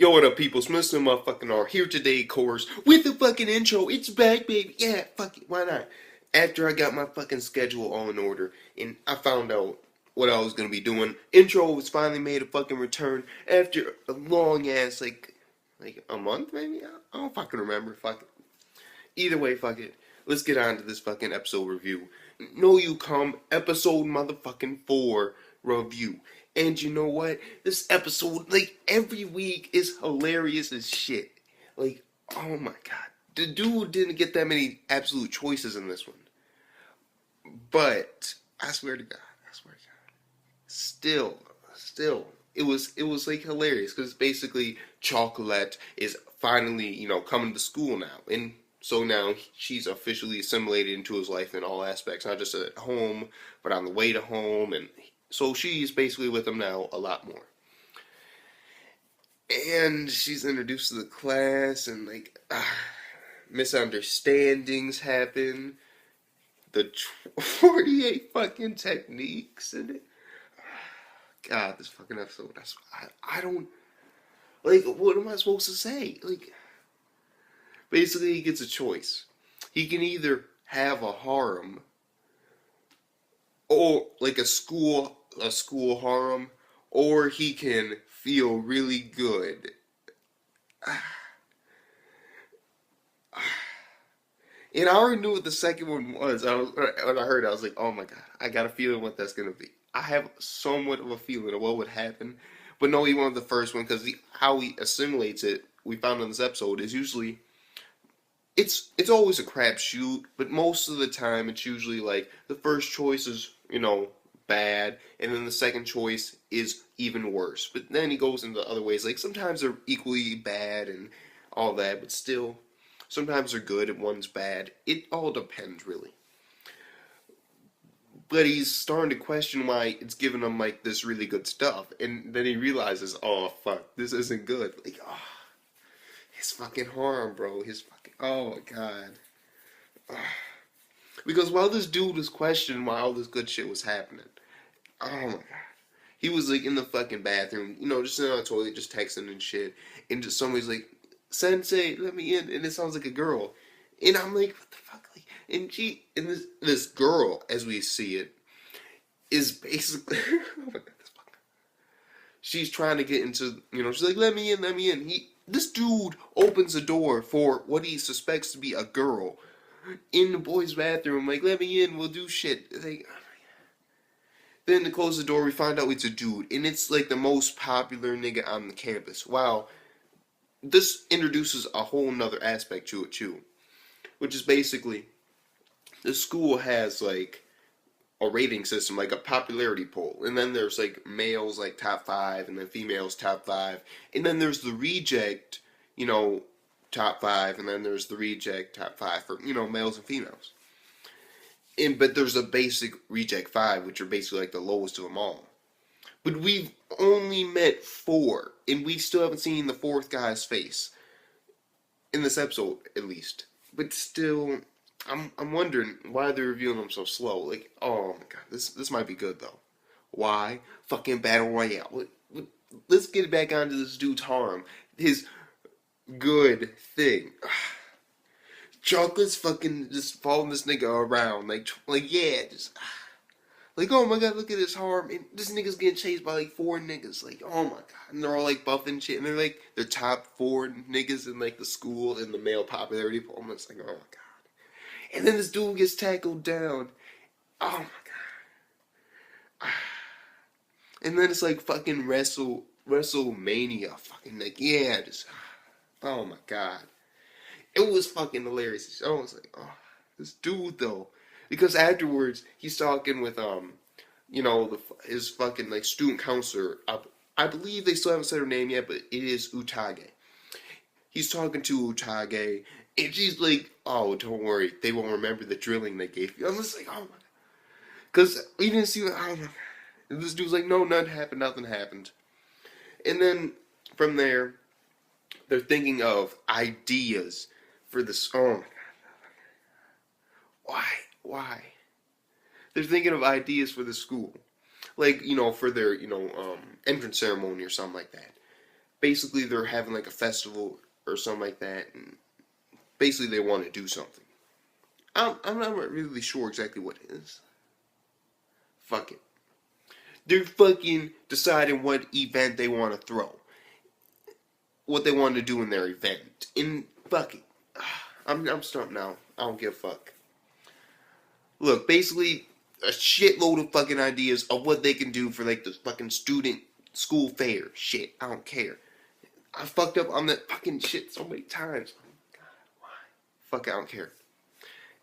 Yo, what up, people? Smith and motherfucking are here today, of course, with the fucking intro. It's back, baby. Yeah, fuck it. Why not? After I got my fucking schedule all in order and I found out what I was gonna be doing, intro was finally made a fucking return after a long ass like a month maybe. I don't fucking remember. Fuck it. Either way, fuck it. Let's get on to this fucking episode review. Noucome episode motherfucking 4 review. And you know what? This episode, like, every week is hilarious as shit. Like, oh my god. The dude didn't get that many absolute choices in this one. But, I swear to God. Still, it was like hilarious. Because basically, Chocolate is finally, coming to school now. And so now she's officially assimilated into his life in all aspects. Not just at home, but on the way to home. And so she's basically with him now a lot more. And she's introduced to the class, and misunderstandings happen. The 48 fucking techniques in it. God, this fucking episode. I don't, what am I supposed to say? Basically, he gets a choice. He can either have a harem, or like a school harem, or he can feel really good. And I already knew what the second one was. When I heard it, I was like, oh my god, I got a feeling what that's gonna be. I have somewhat of a feeling of what would happen. But no, he wanted the first one because how he assimilates it, we found in this episode, is usually it's always a crapshoot, but most of the time it's usually like the first choice is, bad, and then the second choice is even worse. But then he goes into other ways. Like sometimes they're equally bad and all that, but still, sometimes they're good and one's bad. It all depends, really. But he's starting to question why it's giving him like this really good stuff, and then he realizes, oh fuck, this isn't good. Like, oh, his fucking harm, bro. Oh my god. Because while this dude was questioning why all this good shit was happening, oh my god, he was like in the fucking bathroom, just sitting on the toilet, just texting and shit, and just somebody's like, "Sensei, let me in," and it sounds like a girl, and I'm like, what the fuck? And this girl, as we see it, is basically, oh my god, she's trying to get into, she's like, let me in. This dude opens the door for what he suspects to be a girl in the boys' bathroom, like, let me in, we'll do shit. Like, oh my god. Then to close the door, we find out it's a dude, and it's like the most popular nigga on the campus. Wow. This introduces a whole nother aspect to it too, which is basically the school has like a rating system, like a popularity poll, and then there's like males like top 5, and then females top 5, and then there's the reject, top 5, and then there's the reject top 5 for males and females. But there's a basic reject 5, which are basically like the lowest of them all. But we've only met 4, and we still haven't seen the 4th guy's face in this episode, at least. But still, I'm wondering why they're revealing them so slow. Like, oh my god, this might be good though. Why? Fucking battle royale. Let's get back onto this dude's harem. His good thing. Chocolate's fucking just following this nigga around, yeah, just like, oh my god, look at this harem, and this nigga's getting chased by like 4 niggas, like, oh my god, and they're all like buff and shit, and they're like the top 4 niggas in like the school in the male popularity poll. I'm just like, oh my god, and then this dude gets tackled down, oh my god, and then it's like fucking WrestleMania, fucking like, yeah, just, oh my god. It was fucking hilarious. I was like, oh, this dude though, because afterwards he's talking with his fucking like student counselor. I believe they still haven't said her name yet, but it is Utage. He's talking to Utage, and she's like, oh, don't worry, they won't remember the drilling they gave you. I'm just like, oh my god, because we didn't see. Oh my god. And this dude's like, no, nothing happened. And then from there, they're thinking of ideas for this. Oh my god. Why? They're thinking of ideas for the school. Like, for their, entrance ceremony or something like that. basically they're having like a festival or something like that, and basically they want to do something. I'm not really sure exactly what it is. Fuck it. They're fucking deciding what event they want to throw. What they want to do in their event. And fuck it. I'm stumped now. I don't give a fuck. Look, basically, a shitload of fucking ideas of what they can do for like the fucking student school fair. Shit, I don't care. I fucked up on that fucking shit so many times. Oh God, why? Fuck, I don't care.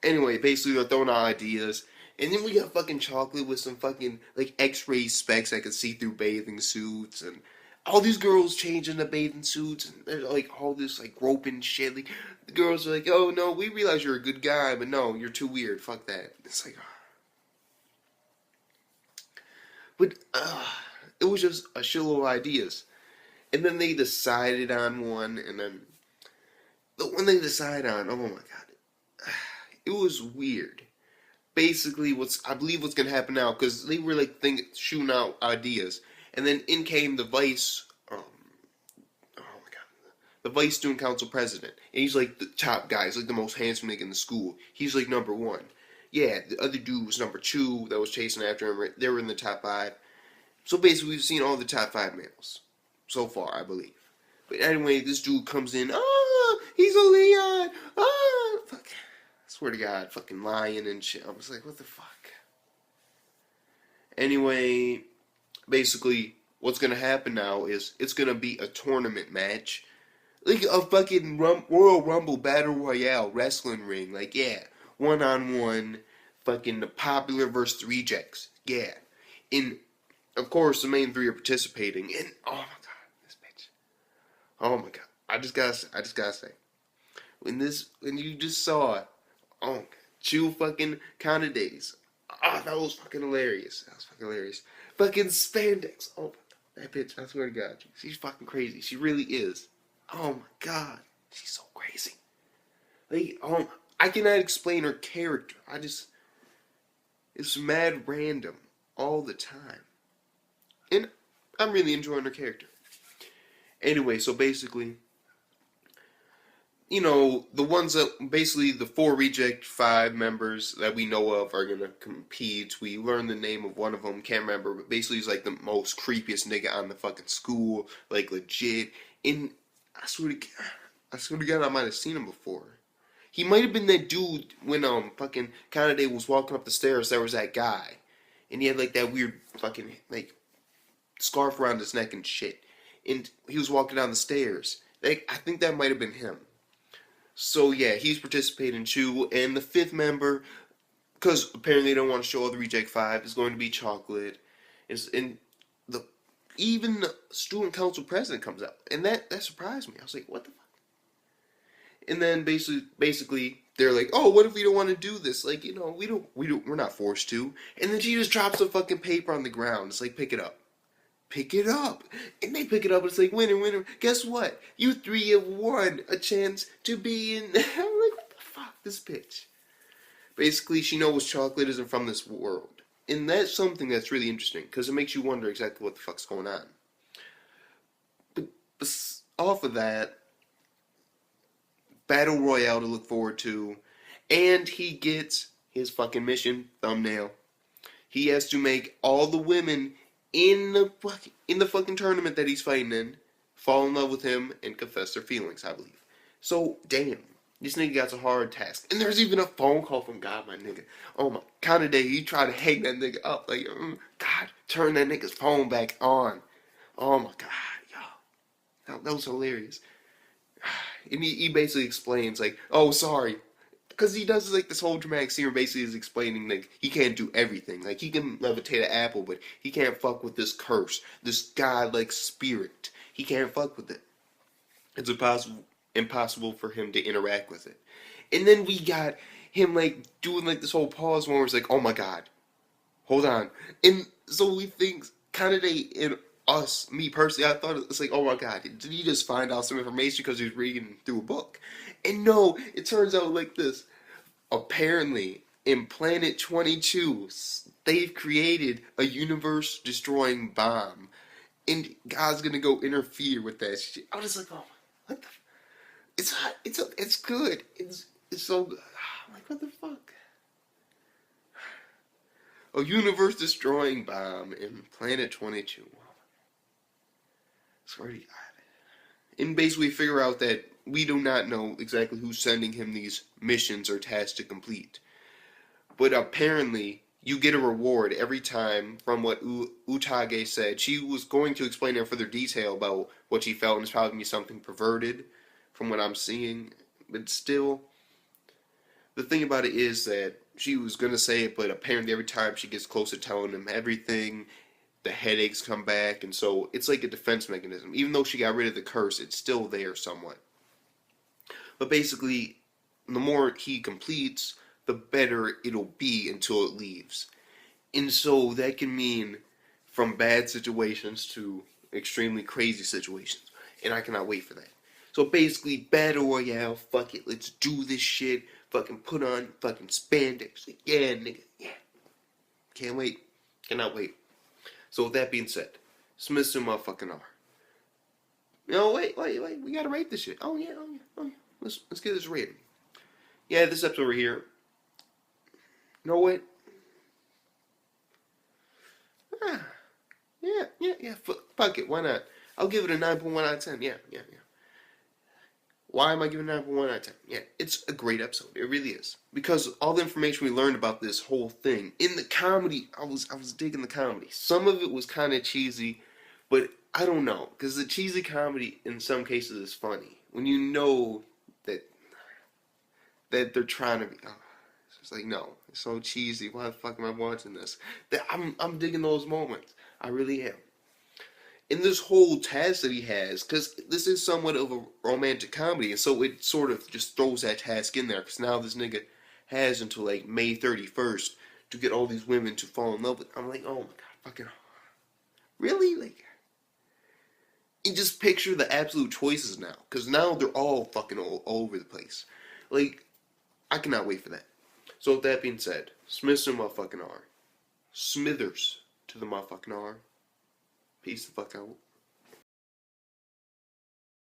Anyway, basically they're throwing out ideas. And then we got fucking chocolate with some fucking like X-ray specs that can see through bathing suits, and all these girls change into bathing suits, and there's like all this like groping shit. Like the girls are like, "Oh no, we realize you're a good guy, but no, you're too weird. Fuck that." It's like, but it was just a shitload of ideas, and then they decided on one, and then the one they decided on, oh my God, it was weird. Basically, I believe what's gonna happen now, because they were like shooting out ideas, and then in came the vice, oh my God, the vice student council president, and he's like the top guy. He's like the most handsome nigga in the school. He's like number one. Yeah, the other dude was number two that was chasing after him. They were in the top five. So basically, we've seen all the top five males so far, I believe. But anyway, this dude comes in. Oh, he's a Leon. Oh, fuck. I swear to God, fucking lying and shit. I was like, what the fuck? Anyway, basically, what's gonna happen now is it's gonna be a tournament match. Like a fucking Royal Rumble Battle Royale wrestling ring. Like, yeah, 1-on-1, fucking the popular versus the rejects. Yeah. And, of course, the main three are participating. And, oh my God, this bitch. Oh my God. I just gotta say. When you just saw it, oh, Chew fucking candidates. Ah, that was fucking hilarious. Fucking spandex. Oh, that bitch, I swear to God. She's fucking crazy. She really is. Oh my God. She's so crazy. Like, I cannot explain her character. It's mad random all the time. And I'm really enjoying her character. Anyway, so basically, the ones that, basically the 4 Reject 5 members that we know of are going to compete. We learned the name of one of them, can't remember, but basically he's like the most creepiest nigga on the fucking school, like legit. And I swear to God, I might have seen him before. He might have been that dude when fucking Kanade was walking up the stairs. There was that guy, and he had like that weird fucking like scarf around his neck and shit. And he was walking down the stairs. Like, I think that might have been him. So yeah, he's participating too. And the 5th member, because apparently they don't want to show all the Reject 5, is going to be Chocolate. Even the student council president comes out, and that surprised me. I was like, what the fuck? And then basically they're like, oh, what if we don't want to do this? Like, we're not forced to. And then she just drops a fucking paper on the ground. It's like, pick it up. Pick it up. And they pick it up. It's like, winner. Guess what? You 3 have won a chance to be in. I'm like, what the fuck? This bitch. Basically, she knows Chocolate isn't from this world. And that's something that's really interesting, because it makes you wonder exactly what the fuck's going on. But off of that, Battle Royale to look forward to, and he gets his fucking mission, thumbnail. He has to make all the women in the fucking tournament that he's fighting in fall in love with him and confess their feelings, I believe. So, damn. This nigga got a hard task. And there's even a phone call from God, my nigga. Oh my kind of day, you try to hang that nigga up. Like, God, turn that nigga's phone back on. Oh my God, yo. That was hilarious. And he basically explains, like, oh, sorry. Because he does, like, this whole dramatic scene where basically is explaining, like, he can't do everything. Like, he can levitate an apple, but he can't fuck with this curse. This godlike spirit. He can't fuck with it. It's impossible for him to interact with it. And then we got him like doing like this whole pause where it's like, oh my God, hold on. And so we think Kanade and us, me personally, I thought it's like, oh my God, did he just find out some information because he was reading through a book? And no, it turns out like this. Apparently, in Planet 22, they've created a universe-destroying bomb. and God's gonna go interfere with that shit. I was just like, oh, what the? It's hot. It's good. It's so good. I'm like, what the fuck? A universe destroying bomb in Planet 22. Swear to God. And basically figure out that we do not know exactly who's sending him these missions or tasks to complete. But apparently, you get a reward every time from what Utage said. She was going to explain in further detail about what she felt, and it's probably something perverted from what I'm seeing. But still, the thing about it is that she was going to say it, but apparently every time she gets close to telling him everything, the headaches come back, and so it's like a defense mechanism. Even though she got rid of the curse, it's still there somewhat. But basically, the more he completes, the better it'll be until it leaves. And so that can mean from bad situations to extremely crazy situations. And I cannot wait for that. So basically, Battle Royale, fuck it, let's do this shit. Fucking put on fucking spandex. Like, yeah, nigga, yeah. Can't wait. Cannot wait. So with that being said, Smith's a motherfucking R. No, wait, we gotta rate this shit. Oh yeah. Let's get this rating. Yeah, this episode over here. You know what? Yeah. Fuck it. Why not? I'll give it a 9.1 out of 10. Yeah. Why am I giving 9.1 out of 10? Yeah, it's a great episode. It really is. Because all the information we learned about this whole thing, in the comedy, I was digging the comedy. Some of it was kind of cheesy, but I don't know. Because the cheesy comedy, in some cases, is funny. When you know that they're trying to be... Oh, it's just like, no. It's so cheesy. Why the fuck am I watching this? I'm digging those moments. I really am. In this whole task that he has, because this is somewhat of a romantic comedy, and so it sort of just throws that task in there, because now this nigga has until like May 31st to get all these women to fall in love with. I'm like, oh my god, fucking really? Like, and just picture the absolute choices now, because now they're all fucking all over the place. Like, I cannot wait for that. So with that being said, Smith's to the motherfucking R. Smithers to the motherfucking R. Peace the fuck out.